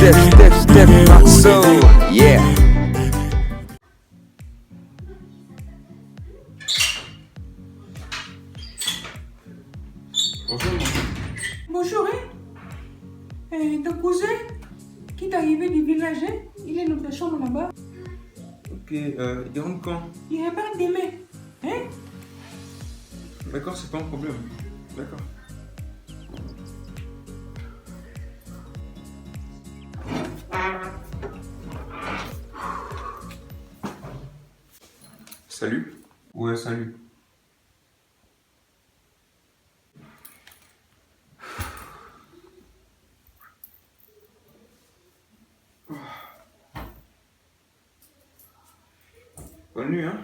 step, step, step my soul. Yeah. Bonjour. Bonjour, hein? Ton cousin qui est arrivé du village, hein? Il est dans ta chambre là-bas. Ok, il rentre quand? Il repart demain. Hein? D'accord, c'est pas un problème. D'accord. Salut? Ouais, salut. Bonne nuit, hein?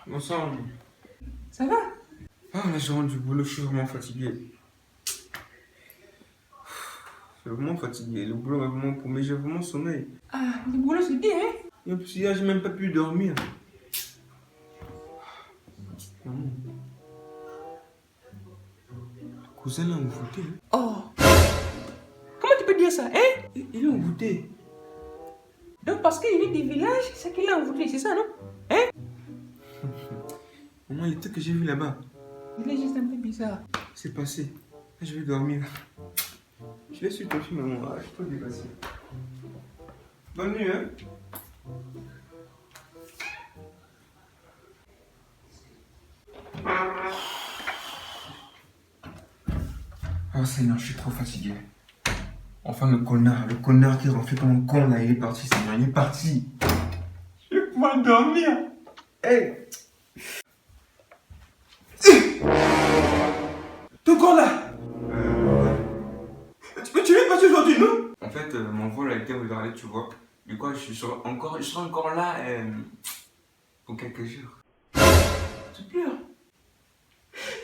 Bonsoir. Ça va? Ah, là, je rentre du boulot, je suis vraiment fatigué. Je suis vraiment fatigué. Le boulot m'a vraiment paumé, j'ai vraiment sommeil. Ah, le boulot c'est bien, hein? Et en plus, hier, j'ai même pas pu dormir. Vraiment. Le cousin l'a envoûté. Hein. Oh! Comment tu peux dire ça, hein? Il l'a envoûté. Donc parce qu'il vient du village, c'est qu'il l'a envoûté, c'est ça, non? Hein? Maman, les trucs que j'ai vus là-bas, Il est juste un peu bizarre. c'est passé. Là, je vais dormir. Je laisse sur ton film, maman. Ah, je peux dépasser. Bonne nuit, hein? Oh Seigneur, je suis trop fatigué. Enfin, le connard qui refait comme un con là, il est parti, Seigneur, il est parti. Je vais pouvoir dormir. Hey! Ton corps là! Tu es parti aujourd'hui, non? En fait, mon vol a été retardé, tu vois. Du coup, je serai encore là pour quelques jours. Tu pleures?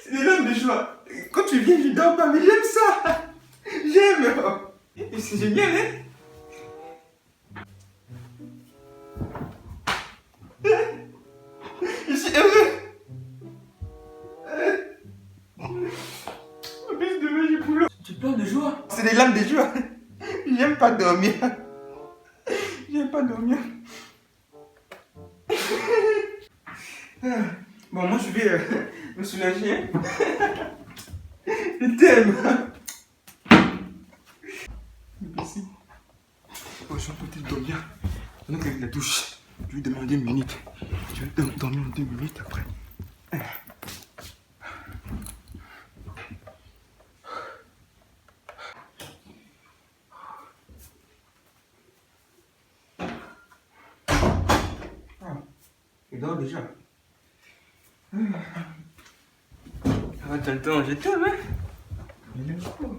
C'est des larmes de joie. Quand tu viens, je dors pas, mais j'aime ça. J'aime. Et c'est génial, hein? Je suis heureux. En plus, demain, j'ai boulot. Tu pleures de joie? C'est des larmes de joie. J'aime pas dormir. J'aime pas dormir. Bon, moi, je vais me soulager. Je t'aime. Ici. Oh, je suis en train de dormir. Maintenant qu'avec la douche, je vais demander une minute. Je vais dormir en 2 minutes après. Ah, il dort déjà. Ah, t'as le temps, je t'aime, hein? Il est trop.